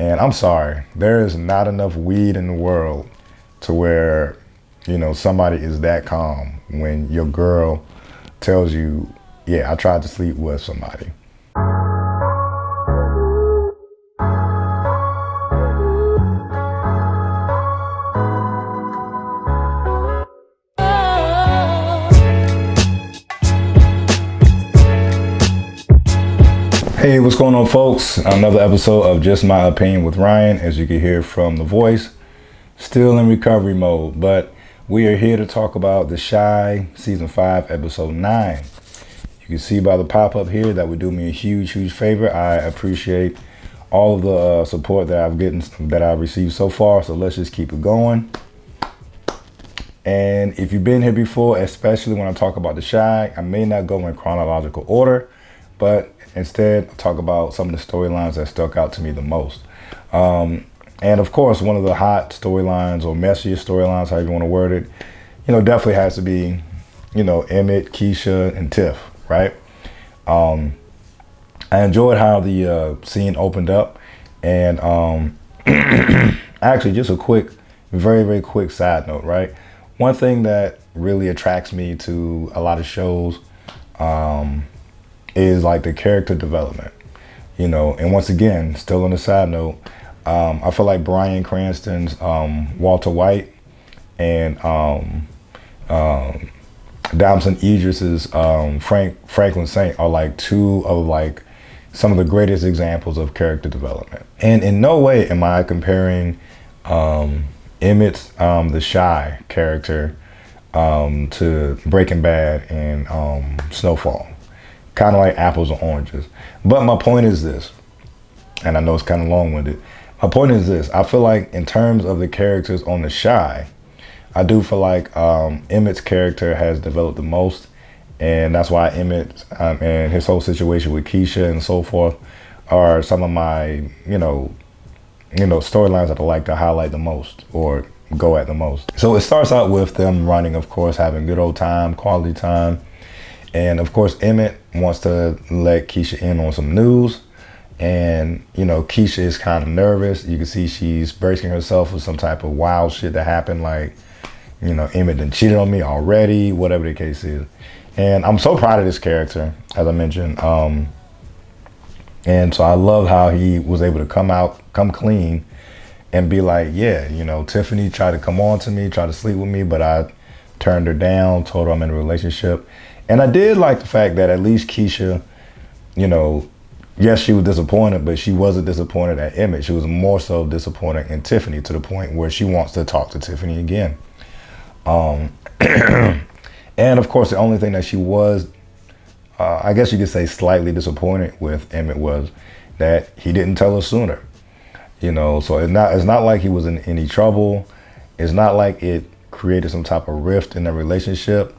And I'm sorry, there is not enough weed in the world to where, somebody is that calm when your girl tells you, yeah, I tried to sleep with somebody. Hey, what's going on, folks? Another episode of Just My Opinion with Ryan. As you can hear from the voice, still in recovery mode, but we are here to talk about The Chi, Season 5, Episode 9. You can see by the pop-up here that would do me a huge favor. I appreciate all of the support that I've received so far, so let's just keep it going. And if you've been here before, especially when I talk about The Chi, I may not go in chronological order, but instead talk about some of the storylines that stuck out to me the most. And of course, one of the hot storylines or messiest storylines, however you want to word it, definitely has to be, Emmett, Keisha, and Tif, right? I enjoyed how the scene opened up. And actually, just a quick, very quick side note, right? One thing that really attracts me to a lot of shows is like the character development, and once again, still on the side note, I feel like Bryan Cranston's Walter White and Damson Idris's Franklin Saint are like two of like some of the greatest examples of character development. And in no way am I comparing Emmett's The Chi character to Breaking Bad and Snowfall. Kind of like apples and oranges. But my point is this, and I know it's kind of long-winded. My point is this: I feel like in terms of the characters on The Chi, I do feel like Emmett's character has developed the most, and that's why Emmett and his whole situation with Keisha and so forth are some of my, storylines that I like to highlight the most or go at the most. So it starts out with them running, of course, having good old time, quality time. And of course, Emmett wants to let Keisha in on some news. And, Keisha is kind of nervous. You can see she's bracing herself for some type of wild shit that happened. Like, Emmett done cheated on me already, whatever the case is. And I'm so proud of this character, as I mentioned. And so I love how he was able to come clean and be like, yeah, Tiffany tried to come on to me, tried to sleep with me, but I turned her down, told her I'm in a relationship. And I did like the fact that at least Keisha, yes, she was disappointed, but she wasn't disappointed at Emmett. She was more so disappointed in Tiffany, to the point where she wants to talk to Tiffany again. And of course, the only thing that she was, I guess you could say, slightly disappointed with Emmett was that he didn't tell her sooner. So it's not like he was in any trouble. It's not like it created some type of rift in the relationship.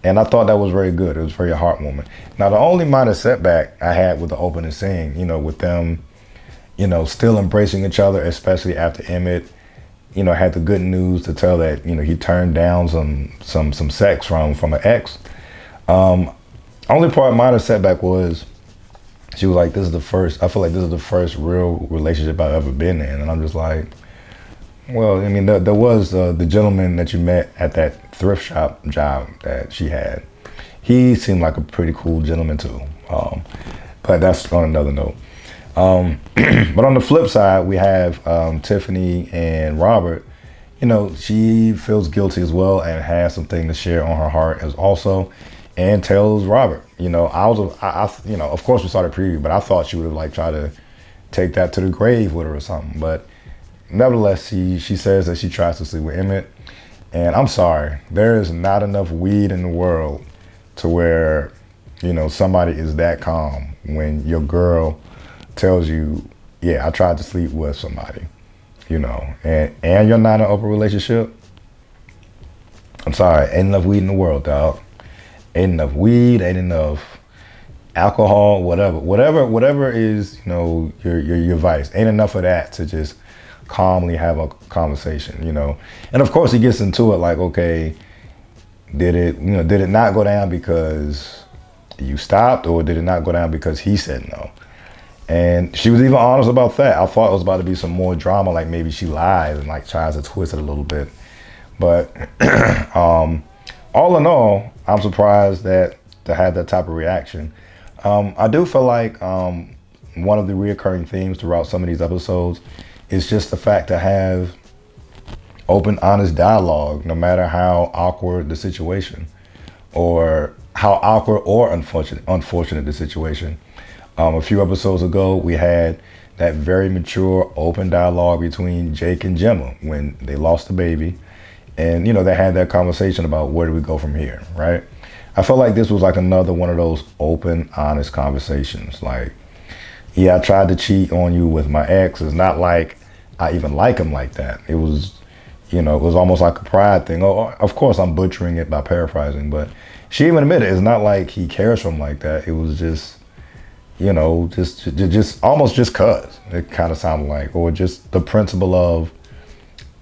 And I thought that was very good. It was very heartwarming. Now, the only minor setback I had with the opening scene, with them, still embracing each other, especially after Emmett, had the good news to tell that, he turned down some sex from an ex. Only minor setback was she was like, I feel like this is the first real relationship I've ever been in. And I'm just like, well, I mean, there was the gentleman that you met at that thrift shop job that she had. He seemed like a pretty cool gentleman too. But that's on another note. But on the flip side, we have Tiffany and Robert. She feels guilty as well and has something to share on her heart as also, and tells Robert. Of course we saw the preview, but I thought she would have like tried to take that to the grave with her or something. But nevertheless, she says that she tries to sleep with Emmett. And I'm sorry, there is not enough weed in the world to where, somebody is that calm when your girl tells you, yeah, I tried to sleep with somebody, and you're not in an open relationship. I'm sorry, ain't enough weed in the world, dog. Ain't enough weed, ain't enough alcohol, whatever is, your vice. Ain't enough of that to just calmly have a conversation, And of course he gets into it like, okay, did it not go down because you stopped, or did it not go down because he said no? And she was even honest about that. I thought it was about to be some more drama, like maybe she lies and like tries to twist it a little bit. But all in all, I'm surprised that to have that type of reaction. I do feel like one of the reoccurring themes throughout some of these episodes is just the fact to have open, honest dialogue, no matter how awkward the situation, or how awkward or unfortunate the situation. A few episodes ago, we had that very mature, open dialogue between Jake and Gemma when they lost the baby. And, they had that conversation about where do we go from here, right? I felt like this was like another one of those open, honest conversations. Like, yeah, I tried to cheat on you with my ex. It's not like I even like him like that. It was, it was almost like a pride thing. Oh, of course, I'm butchering it by paraphrasing, but she even admitted it's not like he cares for him like that. It was just, just almost just cuz it kind of sounded like, or just the principle of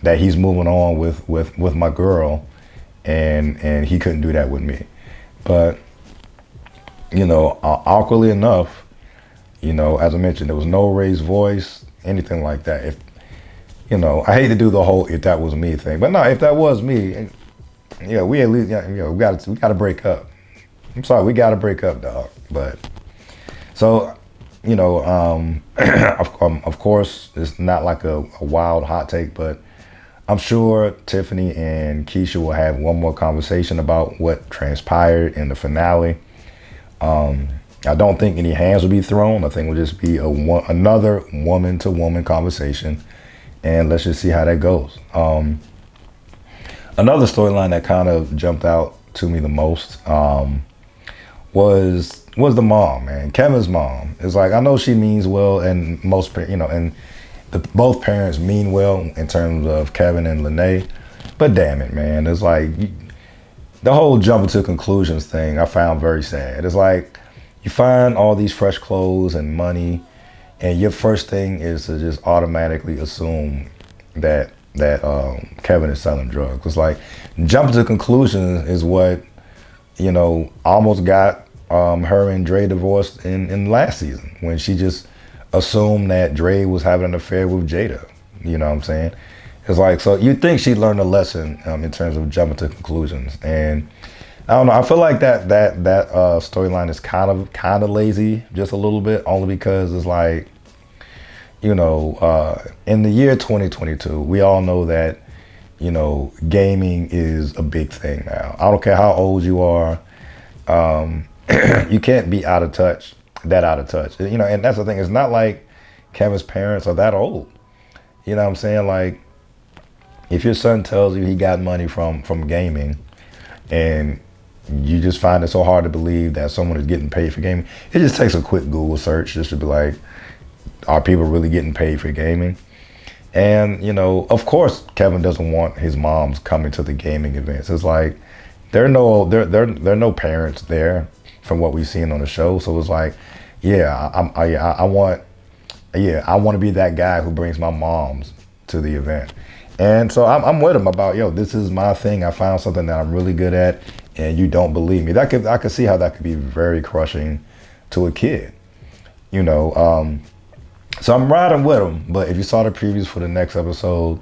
that he's moving on with my girl, and he couldn't do that with me. But awkwardly enough, as I mentioned, there was no raised voice, anything like that. If I hate to do the whole "if that was me" thing, but no, if that was me, yeah, we at least we got to break up. I'm sorry, we got to break up, dog. But so, of course, it's not like a wild hot take, but I'm sure Tiffany and Keisha will have one more conversation about what transpired in the finale. I don't think any hands will be thrown. I think it will just be another woman-to-woman conversation, and let's just see how that goes. Another storyline that kind of jumped out to me the most was the mom, man. Kevin's mom. It's like, I know she means well, and both parents mean well in terms of Kevin and Lene, but damn it, man. It's like the whole jumping to conclusions thing I found very sad. It's like you find all these fresh clothes and money, and your first thing is to just automatically assume that Kevin is selling drugs. It's like jumping to conclusions is what almost got her and Dre divorced in last season, when she just assumed that Dre was having an affair with Jada. You know what I'm saying? It's like, so you'd think she'd learn a lesson in terms of jumping to conclusions. And I don't know, I feel like that storyline is kind of lazy, just a little bit, only because it's like, in the year 2022, we all know that, gaming is a big thing now. I don't care how old you are. You can't be out of touch. And that's the thing. It's not like Kevin's parents are that old. You know what I'm saying? Like, if your son tells you he got money from gaming, and you just find it so hard to believe that someone is getting paid for gaming, it just takes a quick Google search just to be like, are people really getting paid for gaming? And, of course, Kevin doesn't want his moms coming to the gaming events. It's like, there are no parents there from what we've seen on the show. So it's like, I want to be that guy who brings my moms to the event. And so I'm with him about, this is my thing. I found something that I'm really good at, and you don't believe me. I could see how that could be very crushing to a kid, So I'm riding with him. But if you saw the previews for the next episode,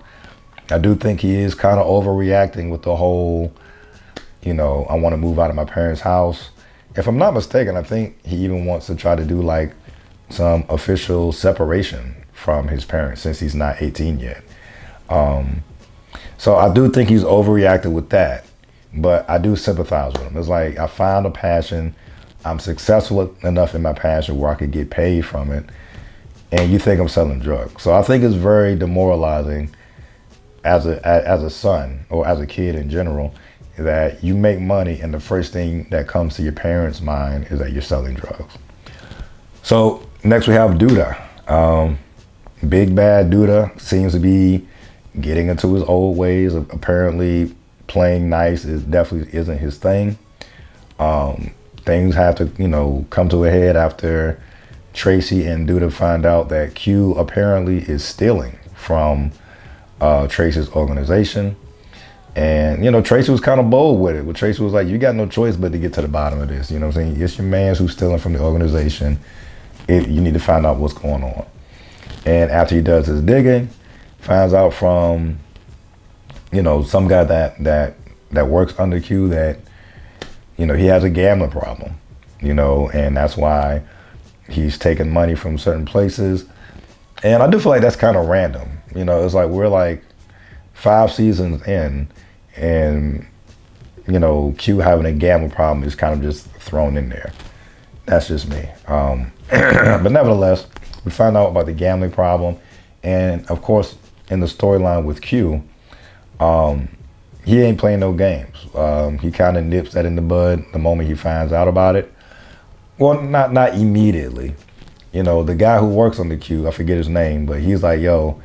I do think he is kind of overreacting with the whole, I want to move out of my parents' house. If I'm not mistaken, I think he even wants to try to do like some official separation from his parents, since he's not 18 yet. So I do think he's overreacted with that, but I do sympathize with him. It's like, I found a passion. I'm successful enough in my passion where I could get paid from it, and you think I'm selling drugs. So I think it's very demoralizing as a son, or as a kid in general, that you make money and the first thing that comes to your parents' mind is that you're selling drugs. So next we have Douda. Big bad Douda seems to be getting into his old ways. Apparently playing nice definitely isn't his thing. Things have to, come to a head after Tracy and Douda find out that Q apparently is stealing from Tracy's organization. And, Tracy was kind of bold with it. But Tracy was like, you got no choice but to get to the bottom of this. You know what I'm saying? It's your man who's stealing from the organization. you need to find out what's going on. And after he does his digging, finds out from, some guy that works under Q that, he has a gambling problem, and that's why he's taking money from certain places. And I do feel like that's kind of random. It's like we're like 5 seasons in, and, Q having a gambling problem is kind of just thrown in there. That's just me. But nevertheless, we find out about the gambling problem. And of course, in the storyline with Q, he ain't playing no games. He kind of nips that in the bud the moment he finds out about it. Well, not immediately. The guy who works on the Q, I forget his name, but he's like, yo,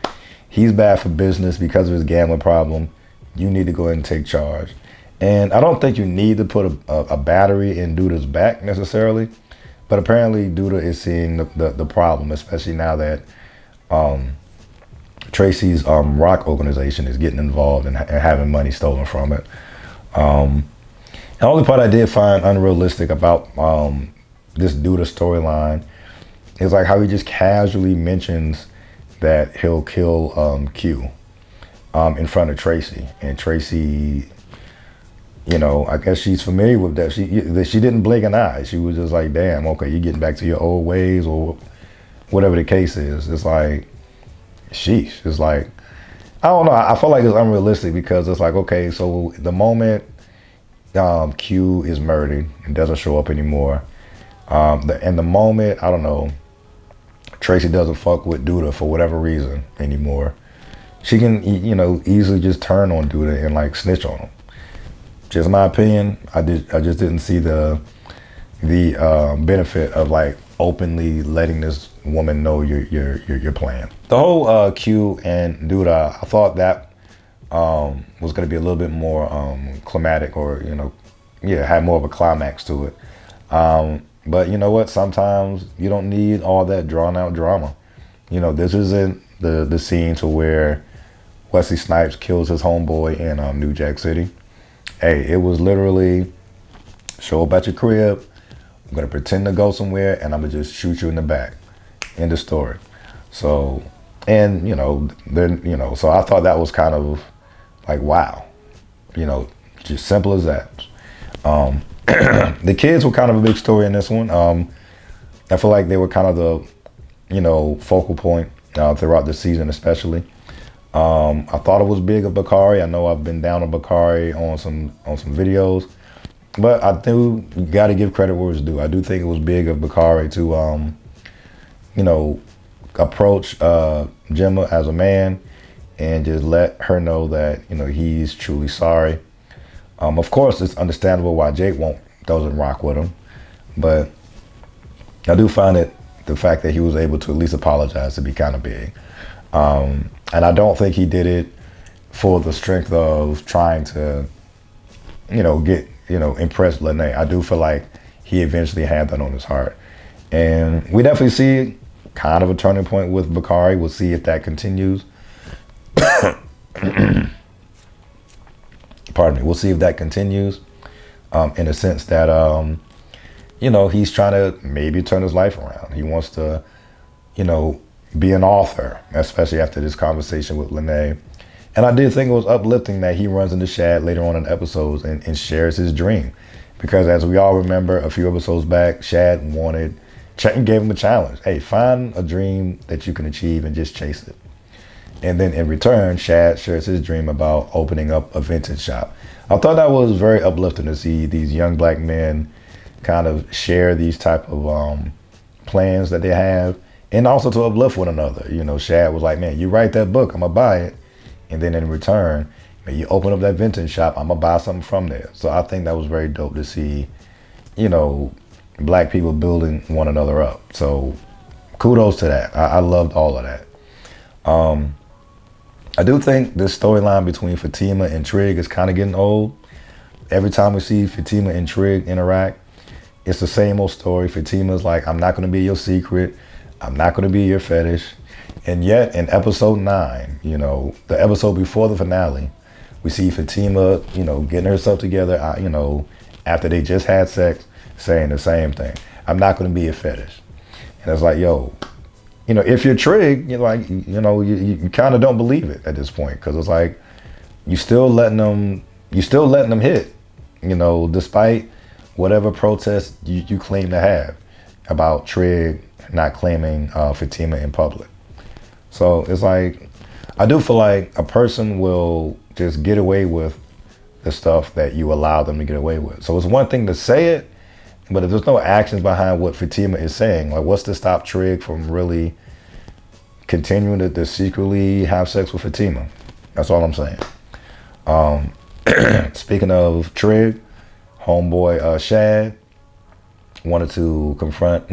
he's bad for business because of his gambling problem. You need to go ahead and take charge. And I don't think you need to put a battery in Douda's back necessarily, but apparently Douda is seeing the problem, especially now that Tracy's rock organization is getting involved and having money stolen from it. The only part I did find unrealistic about this Douda storyline is like how he just casually mentions that he'll kill Q in front of Tracy, and Tracy, I guess she's familiar with that. She didn't blink an eye. She was just like, damn, okay, you're getting back to your old ways or whatever the case is. It's like, sheesh. It's like, I don't know. I feel like it's unrealistic because it's like, okay, so the moment Q is murdered and doesn't show up anymore, and the moment, I don't know, Tracy doesn't fuck with Douda for whatever reason anymore, she can, easily just turn on Douda and like snitch on him. Just my opinion. I just didn't see the benefit of like openly letting this woman know your plan. The whole Q and Douda, I thought that was going to be a little bit more climatic, or had more of a climax to it. But you know what? Sometimes you don't need all that drawn out drama. This isn't the scene to where Wesley Snipes kills his homeboy in New Jack City. Hey, it was literally show up at your crib. I'm gonna pretend to go somewhere, and I'm gonna just shoot you in the back. End of story. So, and so I thought that was kind of like, wow, just simple as that. The kids were kind of a big story in this one. I feel like they were kind of the, focal point throughout the season, especially. I thought it was big of Bakari. I know I've been down on Bakari on some videos, but I do got to give credit where it's due. I do think it was big of Bakari to, approach Gemma as a man and just let her know that he's truly sorry. Of course, it's understandable why Jake doesn't rock with him, but I do find it the fact that he was able to at least apologize to be kind of big. And I don't think he did it for the strength of trying to, impress Lene. I do feel like he eventually had that on his heart. And we definitely see kind of a turning point with Bakari. We'll see if that continues. Pardon me. We'll see if that continues in a sense that, he's trying to maybe turn his life around. He wants to, be an author, especially after this conversation with Lene. And I did think it was uplifting that he runs into Shad later on in episodes and shares his dream. Because as we all remember, a few episodes back, Shad gave him a challenge. Hey, find a dream that you can achieve and just chase it. And then in return, Shad shares his dream about opening up a vintage shop. I thought that was very uplifting to see these young black men kind of share these type of plans that they have, and also to uplift one another. Shad was like, man, you write that book, I'm gonna buy it. And then in return, man, you open up that vintage shop, I'm gonna buy something from there. So I think that was very dope to see, black people building one another up. So kudos to that. I loved all of that. I do think this storyline between Fatima and Trig is kind of getting old. Every time we see Fatima and Trig interact, it's the same old story. Fatima's like, I'm not going to be your secret. I'm not going to be your fetish. And yet in episode 9, the episode before the finale, we see Fatima, getting herself together, after they just had sex, saying the same thing. I'm not going to be a fetish. And it's like, yo, if you're Trig, you're like, you kind of don't believe it at this point, because it's like you still letting them hit, despite whatever protest you claim to have about Trig not claiming Fatima in public. So it's like, I do feel like a person will just get away with the stuff that you allow them to get away with. So it's one thing to say it, but if there's no actions behind what Fatima is saying, like what's to stop Trig from really continuing to secretly have sex with Fatima? That's all I'm saying. Speaking of Trig, homeboy Shad wanted to confront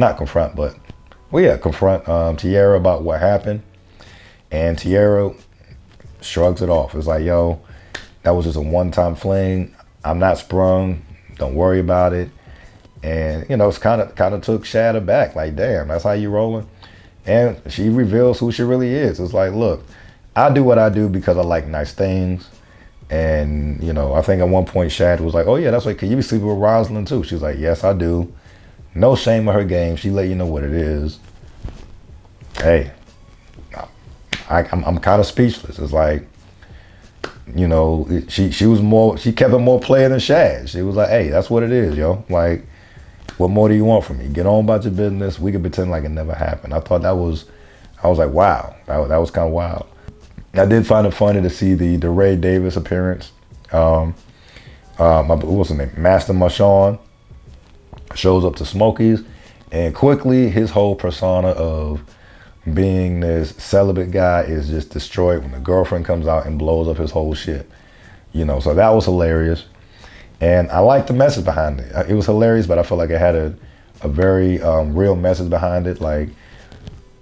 Tierra about what happened. And Tierra shrugs it off. It's like, yo, that was just a one-time fling. I'm not sprung. Don't worry about it. And, it's kind of took Shad aback. Like, damn, that's how you rolling? And she reveals who she really is. It's like, look, I do what I do because I like nice things. And, I think at one point Shad was like, oh, yeah, that's right. Can you be sleeping with Rosalind, too? She's like, yes, I do. No shame in her game. She let you know what it is. Hey, I'm kind of speechless. It's like, she kept it more player than Shad. She was like, hey, that's what it is, yo. Like, what more do you want from me? Get on about your business. We can pretend like it never happened. I was like, wow, that was kind of wild. I did find it funny to see the DeRay Davis appearance. What was his name? Master Marshawn shows up to Smokey's, and quickly his whole persona of being this celibate guy is just destroyed when the girlfriend comes out and blows up his whole shit. So that was hilarious. And I liked the message behind it. It was hilarious, but I felt like it had a very real message behind it. Like,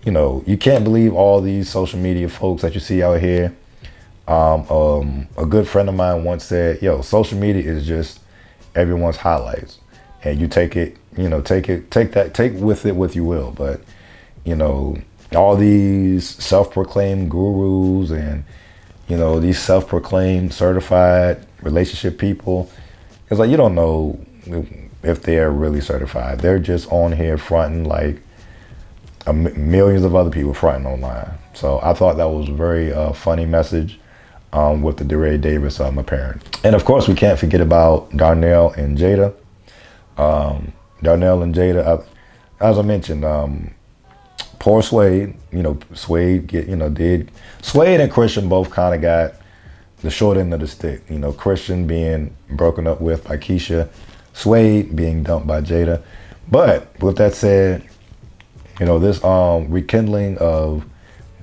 you can't believe all these social media folks that you see out here. A good friend of mine once said, yo, social media is just everyone's highlights. And you take it, take with it what you will. But, all these self-proclaimed gurus and, these self-proclaimed certified relationship people, it's like, you don't know if they're really certified. They're just on here fronting like millions of other people fronting online. So I thought that was a very funny message with the DeRay Davis apparent. And of course, we can't forget about Darnell and Jada. Darnell and Jada, as I mentioned, poor Suede, Suede and Christian both kind of got the short end of the stick. Christian being broken up with by Keisha, Suede being dumped by Jada. But with that said, this rekindling of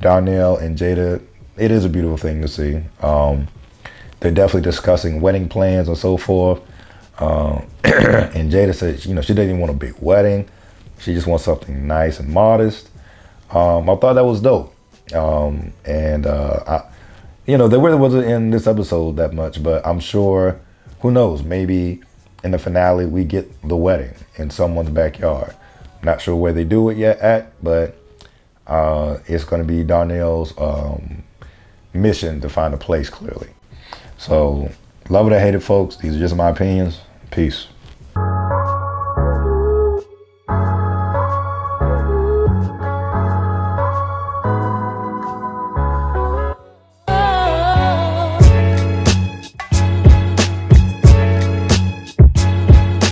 Darnell and Jada, it is a beautiful thing to see. They're definitely discussing wedding plans and so forth. And Jada said, she doesn't even want a big wedding. She just wants something nice and modest. I thought that was dope. There really wasn't in this episode that much, but I'm sure, who knows, maybe in the finale we get the wedding in someone's backyard. Not sure where they do it yet but it's going to be Darnell's mission to find a place, clearly. So, love it or hate it, folks. These are just my opinions. Peace.